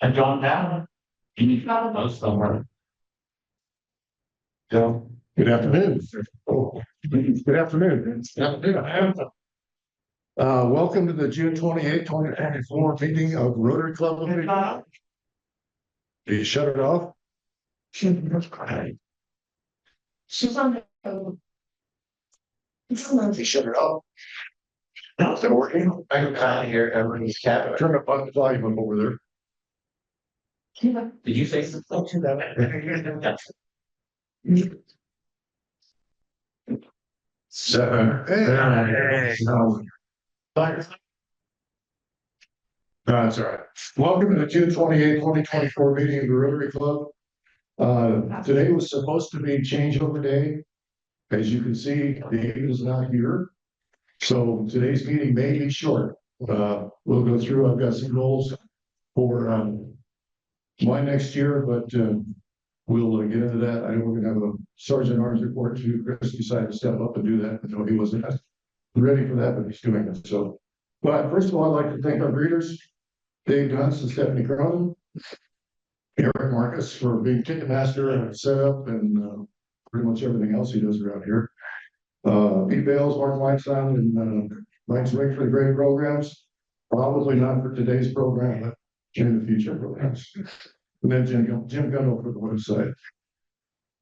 And John down. He's got to know somewhere. So, Good afternoon. Oh, good afternoon. Welcome to the June 28th, 2024 meeting of Rotary Club of Beavercreek. Did you shut it off? she's on You shut it off. Now they're working. I can kind of hear everybody's cat. Turn up the volume up over there. Did you say something to that? Seven. No. That's all right. Welcome to the June 28th, 2024 meeting of the Rotary Club. Today was supposed to be changeover day. As you can see, David is not here. So today's meeting may be short. We'll go through, I've got some goals for my next year, but we'll get into that. I know we're gonna have a Sergeant Arms report too. Chris decided to step up and do that. I know he wasn't ready for that, but he's doing it. So, but first of all, I'd like to thank our greeters, Dave Dunst and Stephanie Cronin, Eric Marcus for being ticket master and setup and pretty much everything else he does around here. Pete Bales, Mark Weinstein, and Mike Swing for the great programs. Probably not for today's program, but in the future programs. And then Jim Gunno for the website.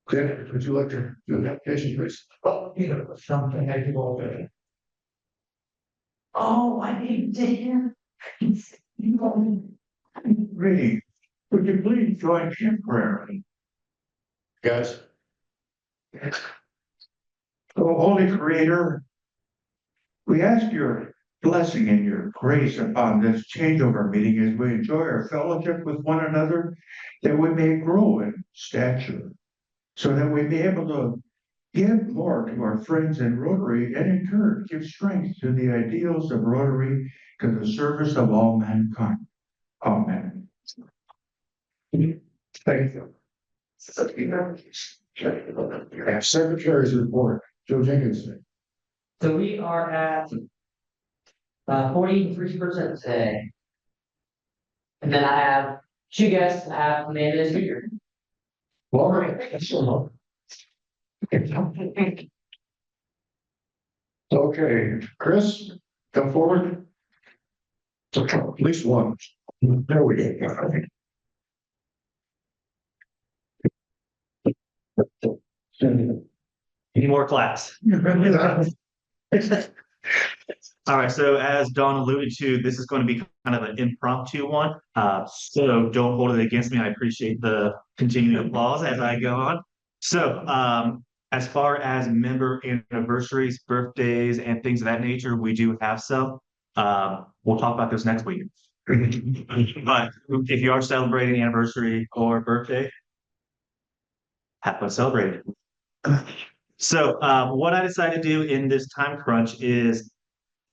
Dan, would you like to do an application, please? Oh, you know, something I do all day. Oh, I need to hear. Really, would you please join temporarily? Guys, Oh, Holy Creator, we ask your blessing and your grace upon this changeover meeting as we enjoy our fellowship with one another, that we may grow in stature, so that we be able to give more to our friends in Rotary and in turn give strength to the ideals of Rotary to the service of all mankind. Amen. thank you. Secretary's report, Joe Jenkins. So we are at 43% today. And then I have two guests. I have Amanda and speaker. Well, all right. Okay, Chris, come forward. At least one. There we go. Any more class? All right, so as Dawn alluded to, this is going to be kind of an impromptu one. So don't hold it against me. I appreciate the continuing applause as I go on. So as far as member anniversaries, birthdays, and things of that nature, we do have some. We'll talk about this next week. But if you are celebrating anniversary or birthday, have fun celebrating. So what I decided to do in this time crunch is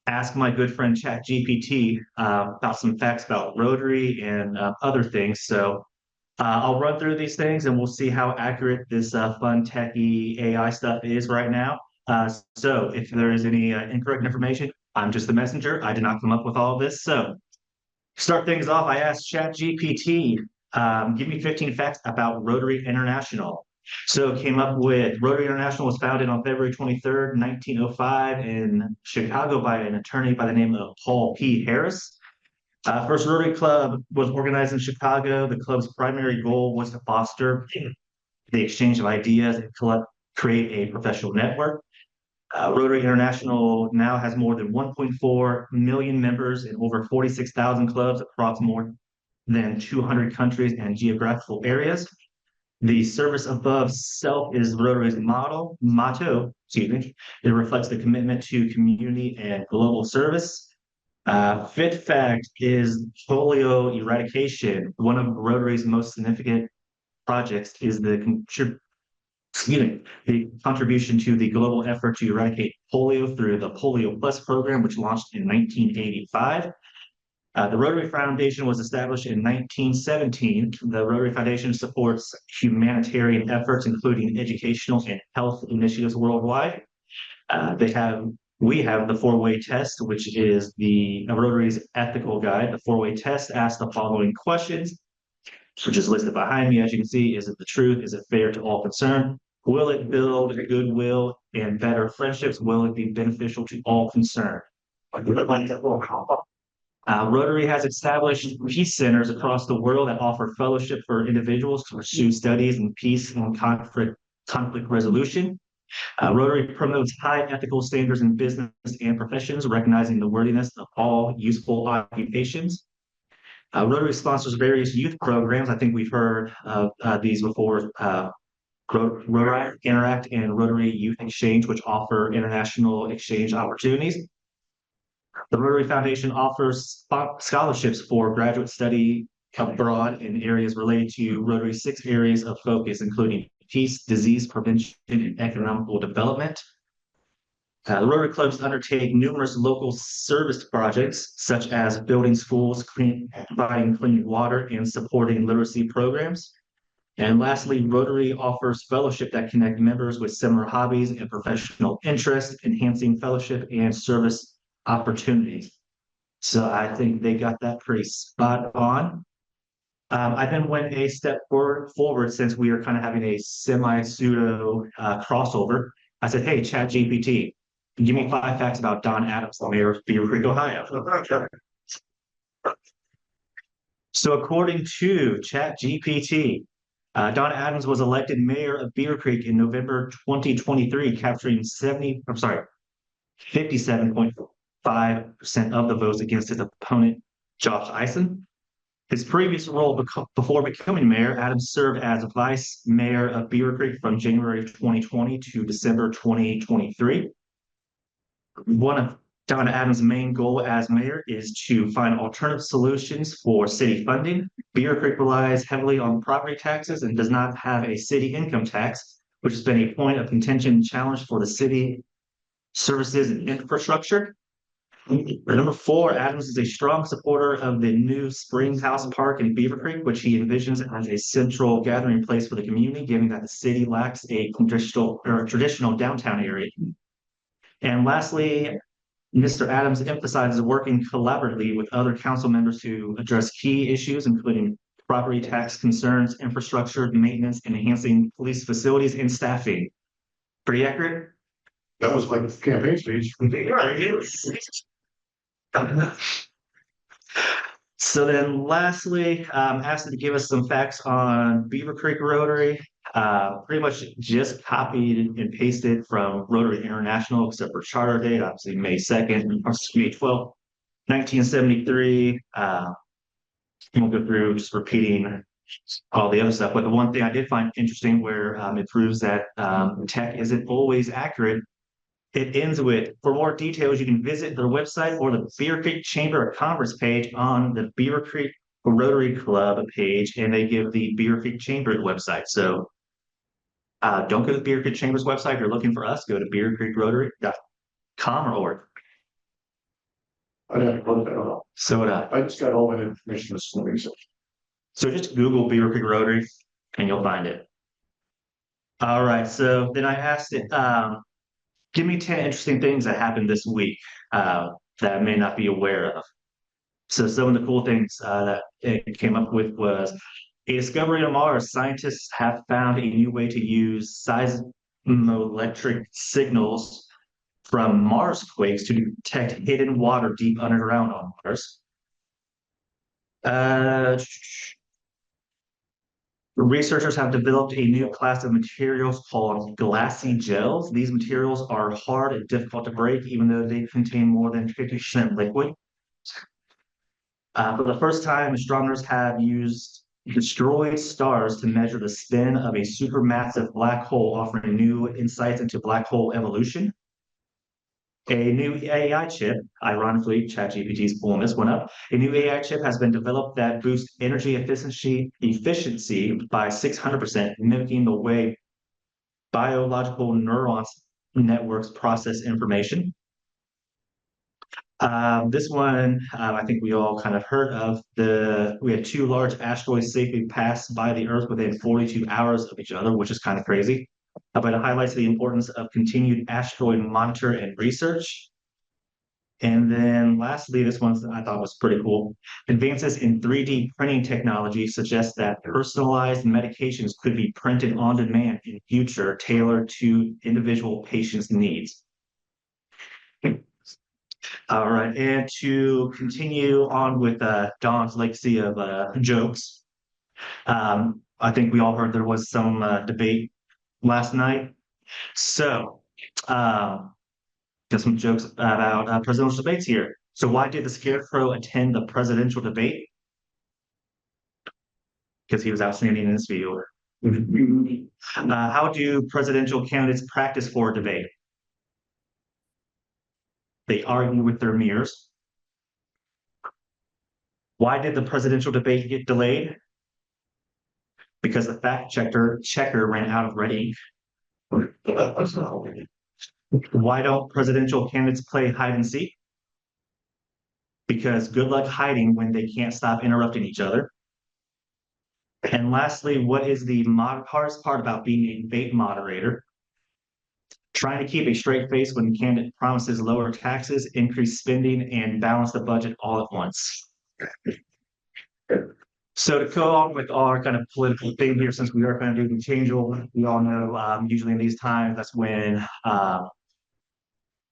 ask my good friend ChatGPT about some facts about Rotary and other things. So I'll run through these things and we'll see how accurate this fun techie AI stuff is right now. So if there is any incorrect information, I'm just the messenger. I did not come up with all of this. So start things off, I asked ChatGPT, give me 15 facts about Rotary International. So it came up with Rotary International was founded on February 23rd, 1905 in Chicago by an attorney by the name of Paul P. Harris. First Rotary Club was organized in Chicago. The club's primary goal was to foster the exchange of ideas and create a professional network. Rotary International now has more than 1.4 million members in over 46,000 clubs across more than 200 countries and geographical areas. The service above self is Rotary's motto, It reflects the commitment to community and global service. Fifth fact is polio eradication. One of Rotary's most significant projects is the contribution to the global effort to eradicate polio through the Polio Plus program, which launched in 1985. The Rotary Foundation was established in 1917. The Rotary Foundation supports humanitarian efforts, including educational and health initiatives worldwide. We have the four-way test, which is the Rotary's ethical guide. The four-way test asks the following questions. which is listed behind me, as you can see. Is it the truth? Is it fair to all concerned? Will it build goodwill and better friendships? Will it be beneficial to all concerned? Rotary has established peace centers across the world that offer fellowship for individuals to pursue studies in peace and conflict resolution. Rotary promotes high ethical standards in business and professions, recognizing the worthiness of all useful occupations. Rotary sponsors various youth programs. I think we've heard of these before. Rotary Interact and Rotary Youth Exchange, which offer international exchange opportunities. The Rotary Foundation offers scholarships for graduate study abroad in areas related to Rotary's 6 areas of focus, including peace, disease prevention, and economical development. The Rotary clubs undertake numerous local service projects, such as building schools, providing clean water, and supporting literacy programs. And lastly, Rotary offers fellowship that connect members with similar hobbies and professional interests, enhancing fellowship and service opportunities. So I think they got that pretty spot on. I then went a step forward since we are kind of having a semi-pseudo crossover. I said, hey, ChatGPT, give me 5 facts about Don Adams, the mayor of Beavercreek, Ohio. So according to ChatGPT, Don Adams was elected mayor of Beavercreek in November 2023, capturing 57.5% of the votes against his opponent, Josh Eisen. His previous role before becoming mayor, Adams served as vice mayor of Beavercreek from January 2020 to December 2023. One of Don Adams' main goal as mayor is to find alternative solutions for city funding. Beavercreek relies heavily on property taxes and does not have a city income tax, which has been a point of contention and challenge for the city services and infrastructure. Number 4, Adams is a strong supporter of the new Springs House Park in Beavercreek, which he envisions as a central gathering place for the community, given that the city lacks a traditional downtown area. And lastly, Mr. Adams emphasizes working collaboratively with other council members to address key issues, including property tax concerns, infrastructure, maintenance, and enhancing police facilities and staffing. Pretty accurate? That was like a campaign speech. So then lastly, asked him to give us some facts on Beavercreek Rotary. Pretty much just copied and pasted from Rotary International, except for charter date, obviously May 2nd, May 12th, 1973. We'll go through just repeating all the other stuff. But the one thing I did find interesting where it proves that tech isn't always accurate. It ends with, for more details, you can visit their website or the Beavercreek Chamber of Commerce page on the Beavercreek Rotary Club page, and they give the Beavercreek Chamber website. So don't go to the Beavercreek Chamber's website. If you're looking for us, go to beavercreekrotary.com or org. I'd have to look that up. So would I. I just got all that information this morning. So just Google Beavercreek Rotary and you'll find it. All right. So then I asked it, give me 10 interesting things that happened this week that I may not be aware of. So some of the cool things that it came up with was a discovery on Mars. Scientists have found a new way to use seismoelectric signals from Mars quakes to detect hidden water deep underground on Mars. Researchers have developed a new class of materials called glassy gels. These materials are hard and difficult to break, even though they contain more than 50% liquid. For the first time, astronomers have used destroyed stars to measure the spin of a supermassive black hole, offering new insights into black hole evolution. A new AI chip, ironically, ChatGPT is pulling this one up. A new AI chip has been developed that boosts energy efficiency by 600%, mimicking the way biological neurons networks process information. This one, I think we all kind of heard of. We had 2 large asteroids safely pass by the Earth within 42 hours of each other, which is kind of crazy. But it highlights the importance of continued asteroid monitor and research. And then lastly, this one I thought was pretty cool. Advances in 3D printing technology suggest that personalized medications could be printed on demand in future, tailored to individual patients' needs. All right, and to continue on with Don's legacy of jokes, I think we all heard there was some debate last night. So, got some jokes about presidential debates here. So, why did the Scarecrow attend the presidential debate? Because he was outstanding in his field. How do presidential candidates practice for a debate? They argue with their mirrors. Why did the presidential debate get delayed? Because the fact checker ran out of red ink. Why don't presidential candidates play hide and seek? Because good luck hiding when they can't stop interrupting each other. And lastly, what is the hardest part about being a debate moderator? Trying to keep a straight face when the candidate promises lower taxes, increase spending, and balance the budget all at once. So to go on with our kind of political thing here, since we are kind of doing changeover, we all know usually in these times, that's when all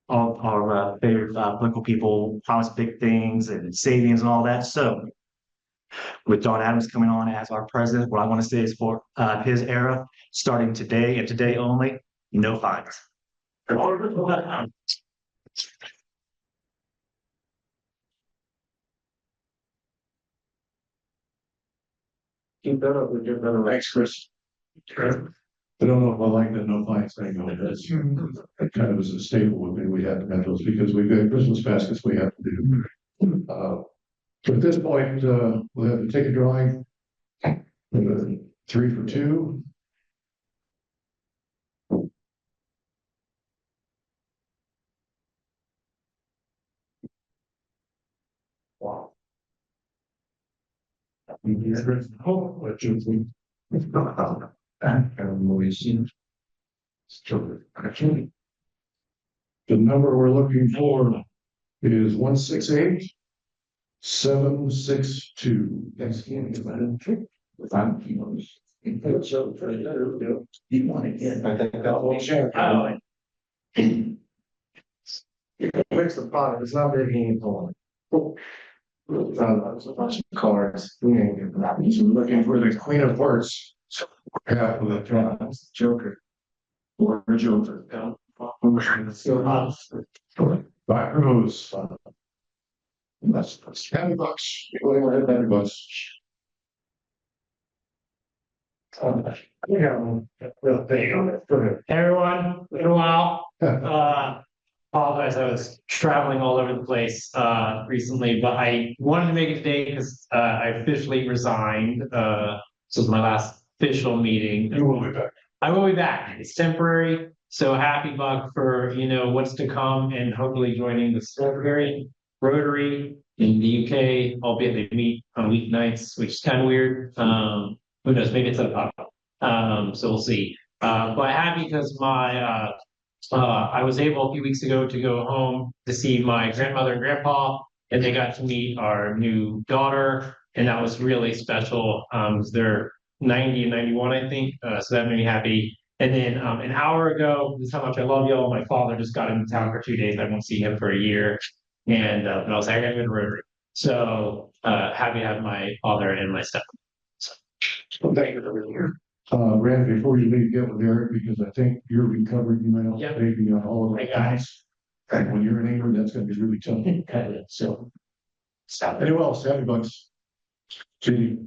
our favorite political people promise big things and savings and all that. So with Don Adams coming on as our president, what I want to say is for his era, starting today and today only, no fines. Keep that up, we get better. Thanks, Chris. I don't know if I like the no fines thing, though. That kind of is a staple with me. We have to have those because we've got Christmas baskets we have to do. So at this point, we'll have to take a drawing. 3 for 2. Wow. The number we're looking for is 168-762. That's you want to get. I think that will change. Where's the product? It's not very meaningful. There's a bunch of cards. We ain't getting that. He's looking for the Queen of Hearts. Half of the tribes, Joker. Or Joker. Back rows. That's $10. Whatever, $10. Everyone, been a while. Apologize, I was traveling all over the place recently, but I wanted to make it today because I officially resigned. This was my last official meeting. You will be back. I will be back. It's temporary, so happy Buck for what's to come and hopefully joining the Beavercreek Rotary in the UK, albeit they meet on weeknights, which is kind of weird. Who knows? Maybe it's a pop. So we'll see. But happy because my I was able a few weeks ago to go home to see my grandmother and grandpa, and they got to meet our new daughter, and that was really special. They're 90 and 91, I think, so that made me happy. And then an hour ago, this is how much I love y'all. My father just got into town for 2 days. I won't see him for a year, and I was like, I gotta go to Rotary. So happy to have my father and my step. So, thank you for being here. Randy, before you leave, get with Eric because I think you're recovering email, Yep. maybe on all of our I got it. accounts. And when you're in England, that's gonna be really tough. So, anyone else, $70. Gee,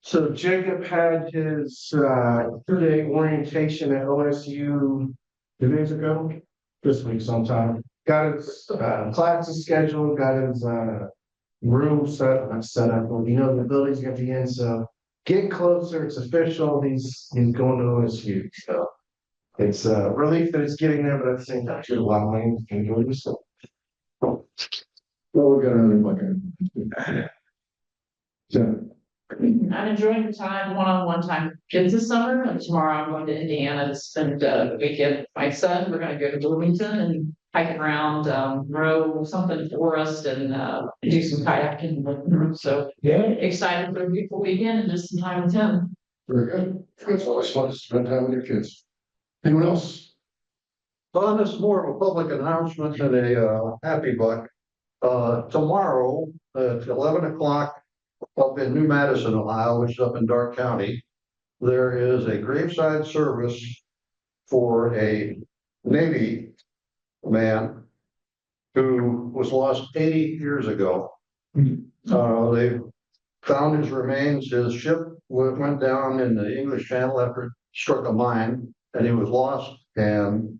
So Jacob had his 2-day orientation at OSU 2 days ago, this week sometime. Got his classes scheduled, got his room set up, the building's gonna be in, so get closer, it's official, he's going to OSU, so. It's a relief that it's getting there, but at the same time, too, a lot of money to enjoy yourself. well, we got another bucket. So, I'm enjoying the time, one-on-one time with kids this summer, and tomorrow I'm going to Indiana to spend the weekend with my son. We're gonna go to Bloomington and hike around, row something for us and, do some kayaking. So Yeah. excited for a beautiful weekend and just some time with him. Very good. It's always fun to spend time with your kids. Anyone else? Well, this is more of a public announcement than a happy buck. Tomorrow at 11 o'clock up in New Madison, Ohio, which is up in Dark County, there is a graveside service for a Navy man who was lost 80 years ago. They found his remains. His ship went down in the English Channel after it struck a mine, and he was lost. And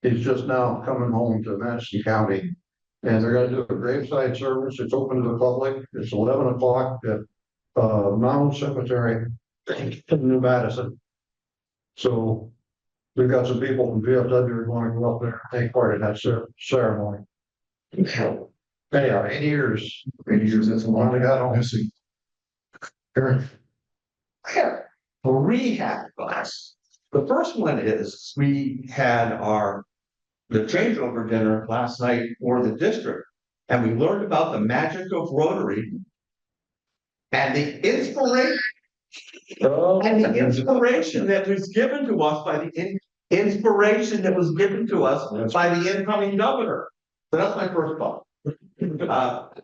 he's just now coming home to Madison County. And they're gonna do a graveside service. It's open to the public. It's 11 o'clock at Mound Cemetery in New Madison. So we've got some people from VFW who want to go up there and take part in that ceremony. Anyhow, 8 years. 8 years, that's a lot. Only got home. Missing. Eric, I have 3 happy bucks. The first one is we had the changeover dinner last night for the district. And we learned about the magic of Rotary. And the inspiration that was given to us by the inspiration that was given to us by the incoming governor. So that's my first thought.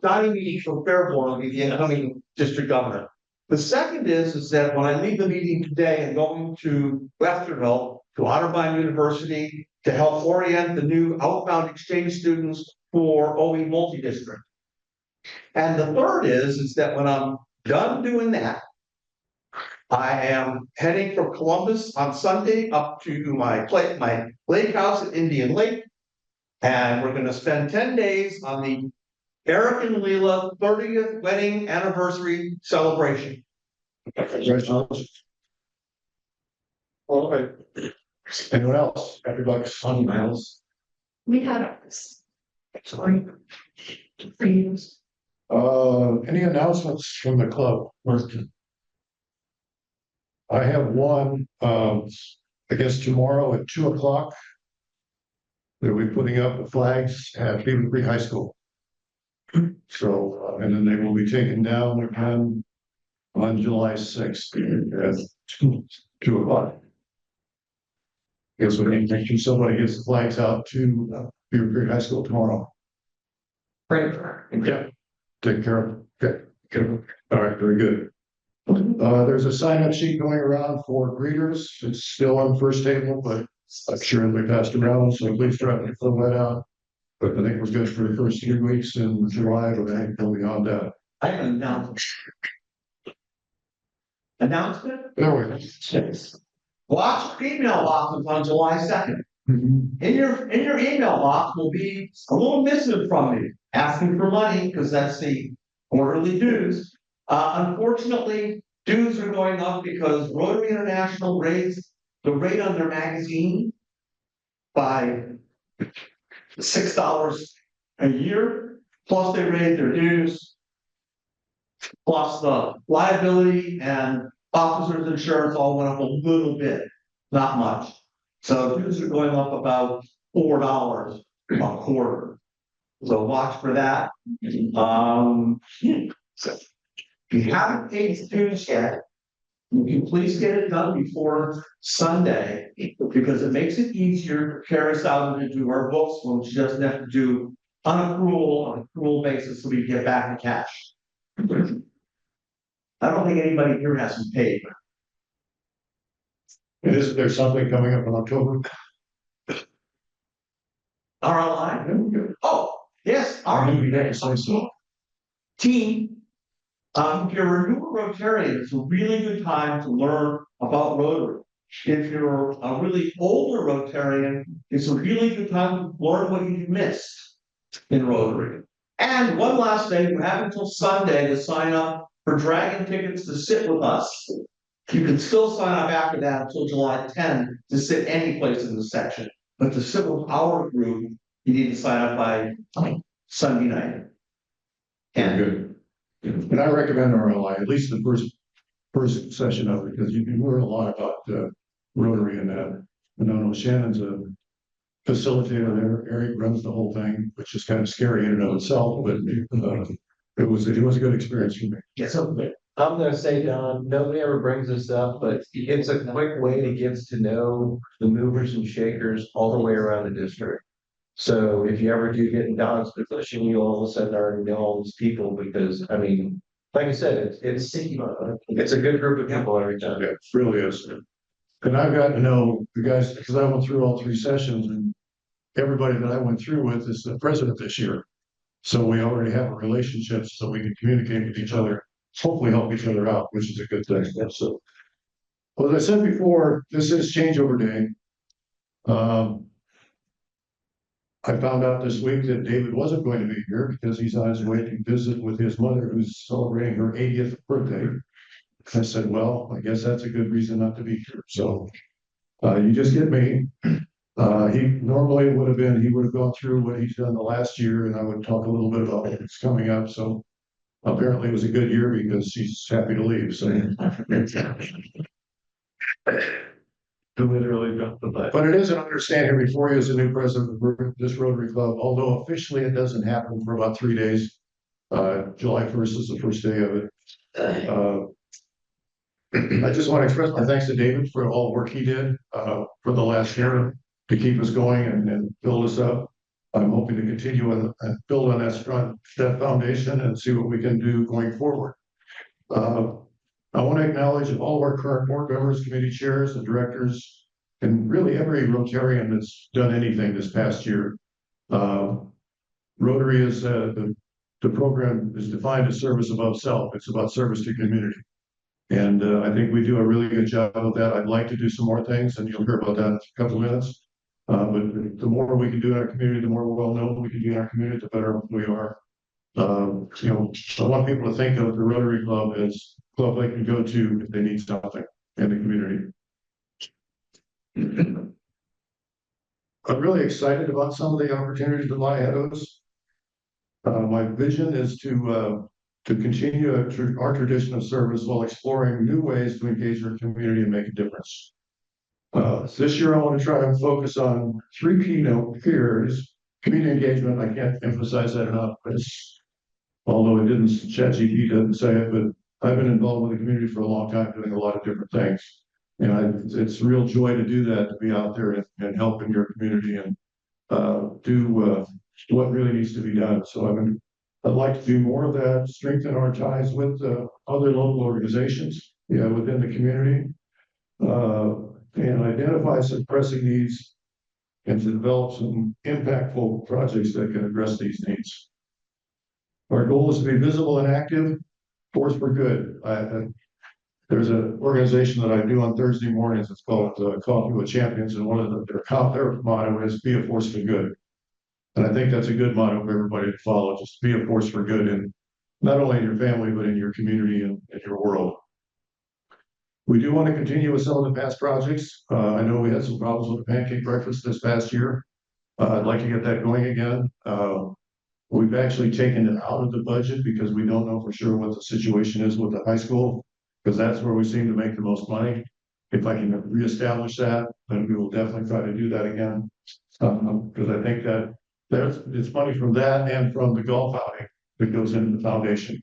Donnie Meade from Fairborn will be the incoming district governor. The second is that when I leave the meeting today and going to Westerville, to Otterbein University, to help orient the new outbound exchange students for OE multi-district. And the third is that when I'm done doing that, I am heading from Columbus on Sunday up to my lake house at Indian Lake. And we're gonna spend 10 days on the Eric and Leela 30th wedding anniversary celebration. congratulations. All right. Anyone else? Happy bucks. On miles. We had ours. Sorry. Any announcements from the club? I have one, I guess tomorrow at 2 o'clock. They'll be putting up the flags at Beavercreek High School. So, and then they will be taken down again on July 6th at 2 o'clock. Guess we need to make sure somebody gets the flags out to Beavercreek High School tomorrow. Right. Yeah, take care of it. Okay, good. All right, very good. There's a sign-up sheet going around for greeters. It's still on first table, but I'm sure it'll be passed around, so please try to fill that out. But I think we're good for the first 3 weeks in July, but I think we'll be on that. I have an announcement. Announcement? There we go. Watch your email boxes on July 2nd. Mhm. In your email box will be a little missive from me, asking for money, because that's the quarterly dues. Unfortunately, dues are going up because Rotary International raised the rate on their magazine by $6 a year, plus they raised their dues, plus the liability and officers' insurance all went up a little bit, not much. So dues are going up about $4 a quarter. So watch for that. So if you haven't paid the dues yet, you can please get it done before Sunday, because it makes it easier to carry us out and do our books when she doesn't have to do on an accrual basis, so we get back the cash. I don't think anybody here hasn't paid. Is there something coming up in October? RLI? Oh, yes, team. If you're a newer Rotarian, it's a really good time to learn about Rotary. If you're a really older Rotarian, it's a really good time to learn what you missed in Rotary. And one last thing, you have until Sunday to sign up for Dragon tickets to sit with us. You can still sign up after that until July 10 to sit any place in the section. But to sit with our group, you need to sign up by Sunday night. Very good. And I recommend RLI, at least the first session of it, because you can learn a lot about Rotary and that. And I know Shannon's a facilitator there. Eric runs the whole thing, which is kind of scary in and of itself, but it was a good experience for me. Yes. I'm gonna say, Don, nobody ever brings this up, but it's a quick way to get to know the movers and shakers all the way around the district. So if you ever do get in Don's position, you all of a sudden already know all these people because, I mean, like I said, it's a good group of people every time. Yeah, it really is. And I've gotten to know the guys, because I went through all 3 sessions, and everybody that I went through with is the president this year. So we already have a relationship so we can communicate with each other, hopefully help each other out, which is a good thing. So, well, as I said before, this is changeover day. I found out this week that David wasn't going to be here because he's on his way to visit with his mother, who's celebrating her 80th birthday. I said, well, I guess that's a good reason not to be here. So you just get me. He normally would have been, he would have gone through what he's done the last year, and I would talk a little bit about what's coming up. So apparently it was a good year because he's happy to leave. So Literally dropped the butt. but it is an understanding before you as a new president of this Rotary Club, although officially it doesn't happen for about 3 days. July 1st is the first day of it. I just want to express my thanks to David for all the work he did for the last year to keep us going and build us up. I'm hoping to continue and build on that foundation and see what we can do going forward. I want to acknowledge all of our current board members, committee chairs, and directors, and really every Rotarian that's done anything this past year. Rotary is the program is defined as service above self. It's about service to community. And I think we do a really good job of that. I'd like to do some more things, and you'll hear about that in a couple of minutes. But the more we can do in our community, the more well known we can be in our community, the better we are. You know, I want people to think of the Rotary Club as a club they can go to if they need something in the community. I'm really excited about some of the opportunities that lie ahead of us. My vision is to continue our tradition of service while exploring new ways to engage our community and make a difference. This year, I want to try to focus on 3 keynote areas. Community engagement, I can't emphasize that enough. Although it didn't, ChatGPT doesn't say it, but I've been involved with the community for a long time, doing a lot of different things. And it's a real joy to do that, to be out there and help in your community and do what really needs to be done. So I'd like to do more of that, strengthen our ties with other local organizations within the community, and identify some pressing needs and to develop some impactful projects that can address these needs. Our goal is to be visible and active, force for good. There's an organization that I do on Thursday mornings. It's called Coffee with Champions, and one of their motto is "Be a force for good." And I think that's a good motto for everybody to follow. Just be a force for good, in not only in your family but in your community and in your world. We do want to continue with some of the past projects. I know we had some problems with the pancake breakfast this past year. I'd like to get that going again. We've actually taken it out of the budget because we don't know for sure what the situation is with the high school, because that's where we seem to make the most money. If I can reestablish that, then we will definitely try to do that again. Because I think that it's money from that and from the golf outing that goes into the foundation.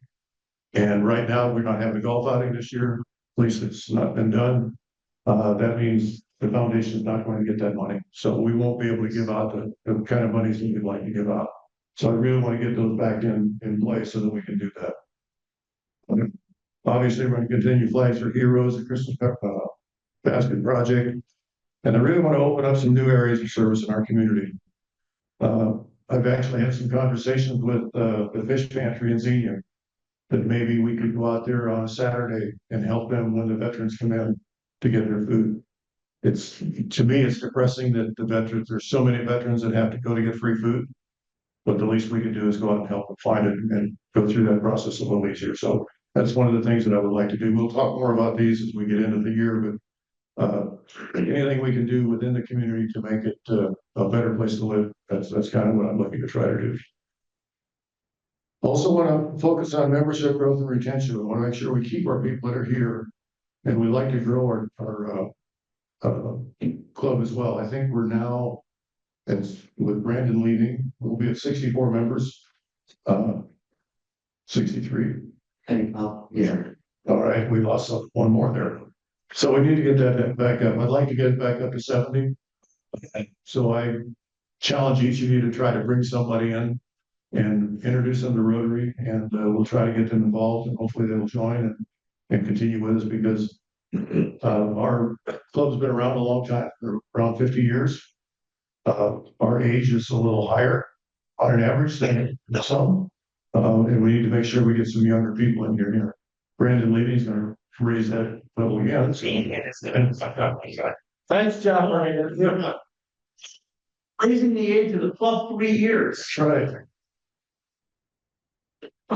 And right now, we're not having a golf outing this year. At least it's not been done. That means the foundation is not going to get that money. So we won't be able to give out the kind of monies that we'd like to give out. So I really want to get those back in place so that we can do that. Obviously, we're going to continue Flags for Heroes, the Christmas basket project. And I really want to open up some new areas of service in our community. I've actually had some conversations with the fish pantry in Xenia that maybe we could go out there on a Saturday and help them when the veterans come in to get their food. To me, it's depressing that there's so many veterans that have to go to get free food. But the least we can do is go out and help them find it and go through that process a little easier. So that's one of the things that I would like to do. We'll talk more about these as we get into the year, but anything we can do within the community to make it a better place to live, that's kind of what I'm looking to try to do. Also want to focus on membership growth and retention. We want to make sure we keep our people that are here, and we like to grow our club as well. I think we're now And with Brandon leaving, we'll be at 64 members. 63. Yeah. All right, we lost one more there. So we need to get that back up. I'd like to get it back up to 70. So I challenge each of you to try to bring somebody in and introduce them to Rotary, and we'll try to get them involved, and hopefully they'll join and continue with us, because our club's been around a long time, around 50 years. Our age is a little higher on an average than some, and we need to make sure we get some younger people in here. Brandon Levy's gonna raise that level again. Thanks, John. Ryan. Raising the age of the club 3 years. That's right.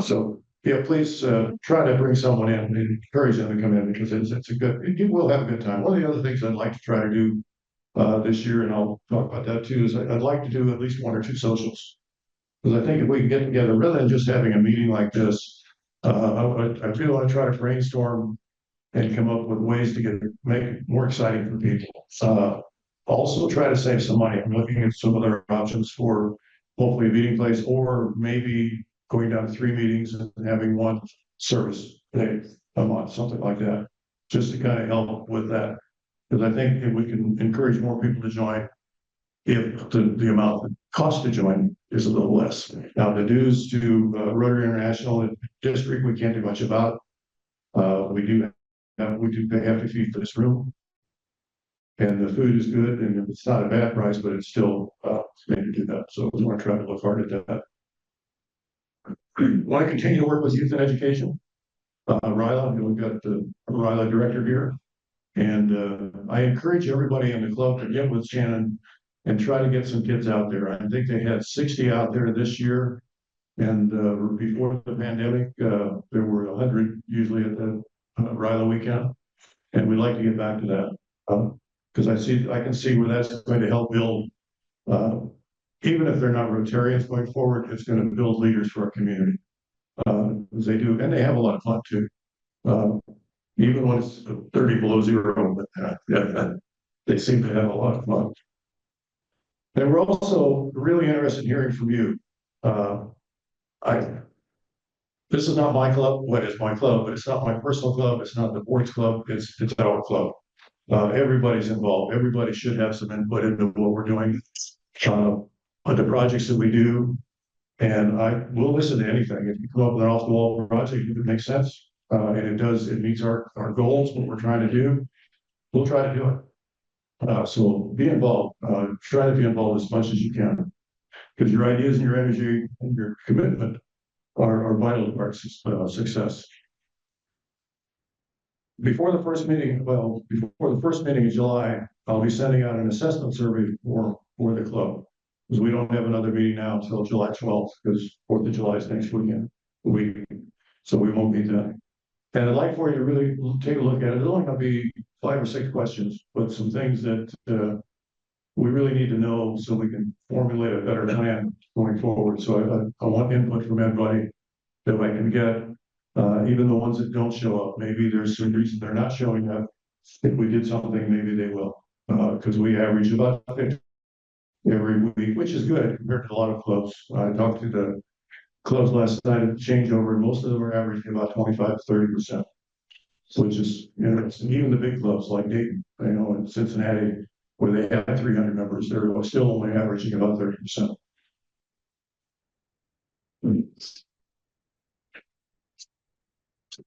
So, yeah, please try to bring someone in and encourage them to come in, because it's a good, you will have a good time. One of the other things I'd like to try to do this year, and I'll talk about that too, is I'd like to do at least 1 or 2 socials. Because I think if we can get together, rather than just having a meeting like this, I really want to try to brainstorm and come up with ways to make it more exciting for people. Also try to save some money. I'm looking at some other options for hopefully a meeting place, or maybe going down to 3 meetings and having 1 service day a month, something like that, just to kind of help with that. Because I think if we can encourage more people to join, if the amount that costs to join is a little less. Now, the dues to Rotary International District, we can't do much about. We do pay hefty fee for this room. And the food is good, and it's not a bad price, but it's still made to do that. So we want to try to look hard at that. Want to continue to work with youth and education. Ryla, we've got the Ryla director here. And I encourage everybody in the club to get with Shannon and try to get some kids out there. I think they had 60 out there this year. And before the pandemic, there were 100 usually at the Ryla weekend. And we'd like to get back to that. Because I can see where that's going to help build, even if they're not Rotarians going forward, it's going to build leaders for our community. As they do, and they have a lot of fun too. Even when it's 30 below zero, but they seem to have a lot of fun. And we're also really interested in hearing from you. This is not my club. Well, it's my club, but it's not my personal club. It's not the board's club. It's our club. Everybody's involved. Everybody should have some input into what we're doing, on the projects that we do. And I will listen to anything. If you come up with an off the wall project, if it makes sense, and it meets our goals, what we're trying to do, we'll try to do it. So be involved. Try to be involved as much as you can, because your ideas and your energy and your commitment are vital to our success. Before the first meeting in July, I'll be sending out an assessment survey for the club, because we don't have another meeting now until July 12th, because 4th of July is next weekend. So we won't meet then. And I'd like for you to really take a look at it. It'll only gonna be 5 or 6 questions, but some things that we really need to know so we can formulate a better plan going forward. So I want input from everybody that I can get, even the ones that don't show up. Maybe there's some reason they're not showing up. If we did something, maybe they will, because we average about 50 every week, which is good compared to a lot of clubs. I talked to the clubs last night at the changeover, and most of them are averaging about 25 to 30%, which is interesting. Even the big clubs like Dayton, in Cincinnati, where they have 300 members, they're still only averaging about 30%.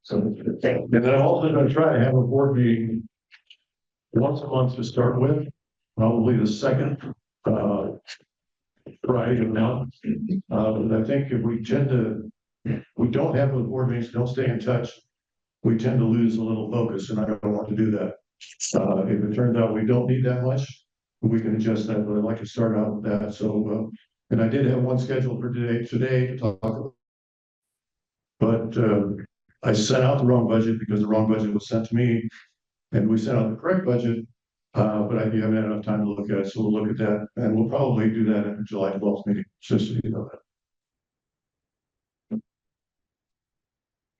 So, and then I'm also going to try to have a board meeting once a month to start with, probably the second Friday of the month. But I think if we don't have those board meetings, don't stay in touch, we tend to lose a little focus, and I don't want to do that. If it turns out we don't need that much, we can adjust that, but I'd like to start out with that. So, and I did have one scheduled for today to talk about, but I sent out the wrong budget because the wrong budget was sent to me, and we sent out the correct budget, but I haven't had enough time to look at it. So we'll look at that, and we'll probably do that at the July 12th meeting, just so you know that.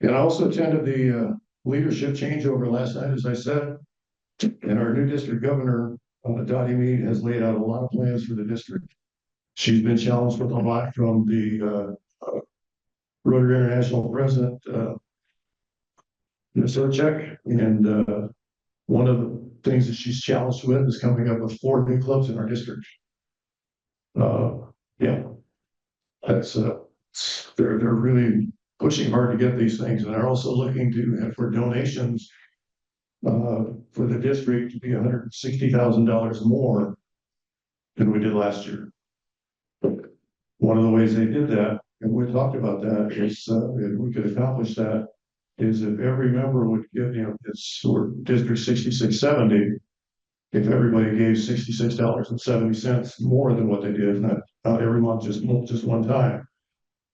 And I also attended the leadership changeover last night, as I said, and our new district governor Dottie Mead has laid out a lot of plans for the district. She's been challenged with a lot from the Rotary International President, Ms. Urchek, and one of the things that she's challenged with is coming up with 4 new clubs in our district. Yeah, that's they're really pushing hard to get these things, and they're also looking to for donations for the district to be $160,000 more than we did last year. One of the ways they did that, and we talked about that, is if we could accomplish that, is if every member would give, it's sort of District 6670, if everybody gave $66.70 more than what they did, not every month, just one time.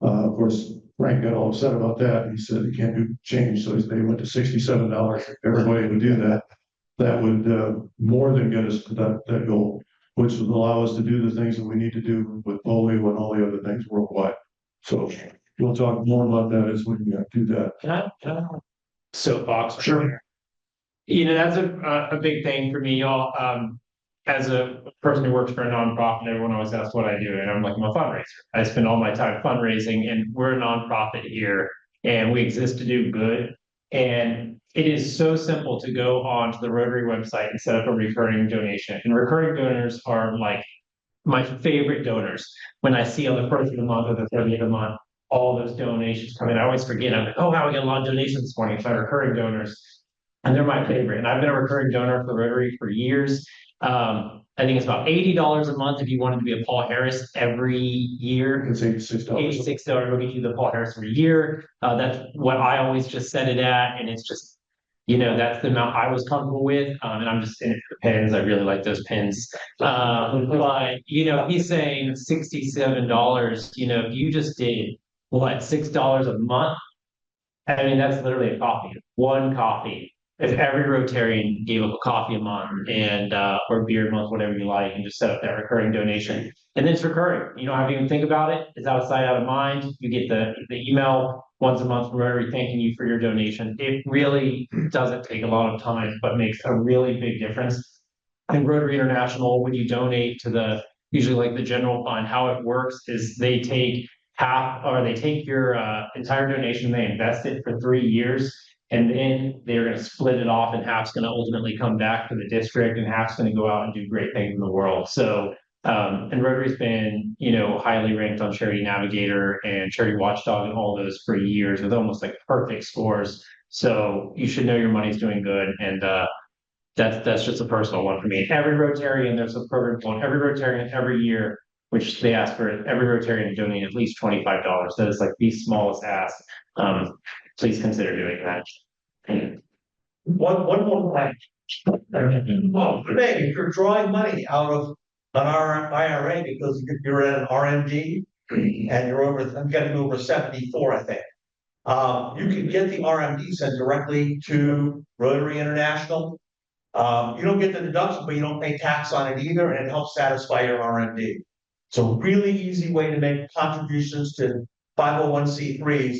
Of course, Frank got all upset about that. He said he can't do change, so they went to $67. If everybody would do that, that would more than get us to that goal, which would allow us to do the things that we need to do with polio and all the other things worldwide. So we'll talk more about that as we do that. Can I soapbox? Sure. That's a big thing for me, y'all. As a person who works for a nonprofit, everyone always asks what I do, and I'm like, I'm a fundraiser. I spend all my time fundraising, and we're a nonprofit here, and we exist to do good. And it is so simple to go onto the Rotary website and set up a recurring donation. And recurring donors are like my favorite donors. When I see on the first of the month or the 30th of the month, all those donations come in, I always forget. I'm like, oh wow, we got a lot of donations this morning. It's my recurring donors. And they're my favorite. And I've been a recurring donor for the Rotary for years. I think it's about $80 a month if you wanted to be a Paul Harris every year. It's $86. $86 will get you the Paul Harris every year. That's what I always just set it at. And it's just, that's the amount I was comfortable with. And I'm just in it for the pins. I really like those pins. But, he's saying $67, if you just did $6 a month? I mean, that's literally a coffee, one coffee. If every Rotarian gave up a coffee a month and or beer a month, whatever you like, and just set up that recurring donation, and then it's recurring. You don't have to even think about it. It's outside, out of mind. You get the email once a month from Rotary thanking you for your donation. It really doesn't take a lot of time, but makes a really big difference. And Rotary International, when you donate to usually like the general fund, how it works is they take your entire donation, they invest it for 3 years. And then they're going to split it off, and half's going to ultimately come back to the district, and half's going to go out and do great things in the world. So, and Rotary's been, highly ranked on Charity Navigator and Charity Watchdog and all those for years with almost like perfect scores. So you should know your money's doing good. And that's just a personal one for me. Every Rotarian, there's a program going, every Rotarian every year, which they ask for every Rotarian to donate at least $25. That is like the smallest ask. Please consider doing that. One more thing. Well, if you're drawing money out of an IRA because you're at an RMD and I'm getting over 74, I think. You can get the RMD sent directly to Rotary International. You don't get the deduction, but you don't pay tax on it either, and it helps satisfy your RMD. So really easy way to make contributions to 501c3s.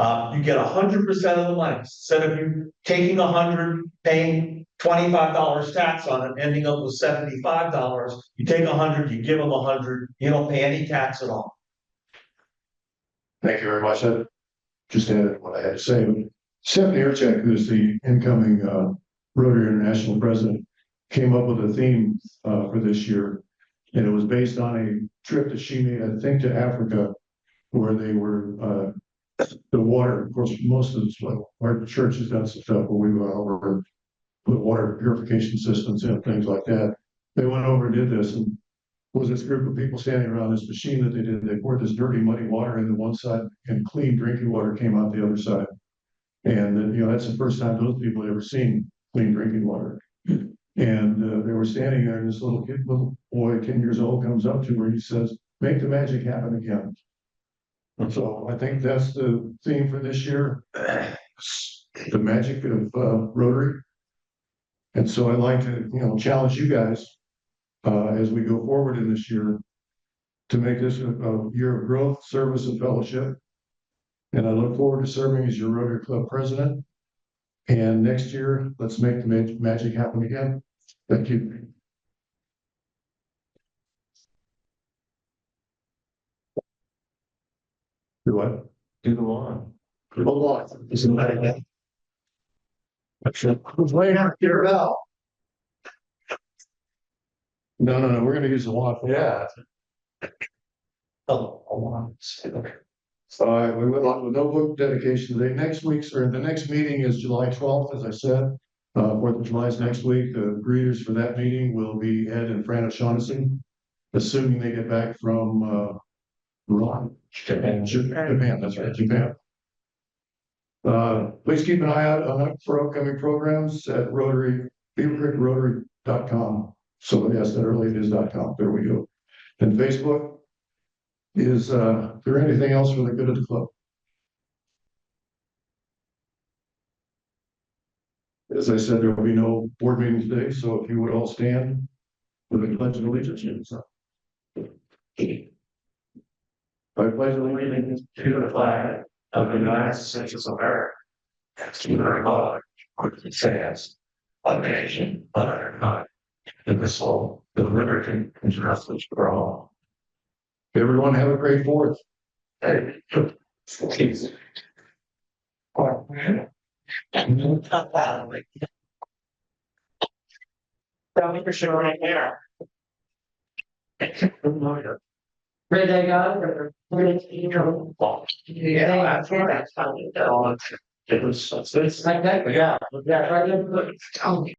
You get 100% of the money. Instead of you taking 100, paying $25 tax on it, ending up with $75, you take 100, you give them 100, you don't pay any tax at all. Thank you very much. I just added what I had to say. Stephanie Urchek, who's the incoming Rotary International president, came up with a theme for this year. And it was based on a trip that she made, I think, to Africa, where they were the water. Of course, most of our church has done some stuff where we went over put water purification systems in, things like that. They went over and did this, and was this group of people standing around this machine that they did. They poured this dirty, muddy water into one side, and clean drinking water came out the other side. And then, that's the first time those people had ever seen clean drinking water. And they were standing there, and this little boy, 10 years old, comes up to her and he says, "Make the magic happen again." And so I think that's the theme for this year, the magic of Rotary. And so I'd like to, challenge you guys as we go forward in this year to make this a year of growth, service, and fellowship. And I look forward to serving as your Rotary Club president. And next year, let's make the magic happen again. Thank you. Do what? Do the lawn. Isn't that? Who's laying out here now? No, we're gonna use the lawn. Yeah. Oh, All right, we went on with no book dedication today. Next week's, or the next meeting is July 12th, as I said. 4th of July is next week. The greeters for that meeting will be Ed and Fran O'Shaughnessy, assuming they get back from, Japan, that's right, Japan. Please keep an eye out for upcoming programs at Rotary, beavercreekrotary.com. Somebody asked that earlier, it is .com, there we go. And Facebook, is there anything else for the good of the club? As I said, there will be no board meeting today, so if you would all stand for the pledge of allegiance. I pledge allegiance to the flag of the United States of America, and to the republic which stands one nation under God, indivisible, with liberty and justice for all. Everyone have a great Fourth. Please. Tell me for sure right here. Great day, guys. Yeah, that's fine. It was, It's like that, yeah. Yeah, right there.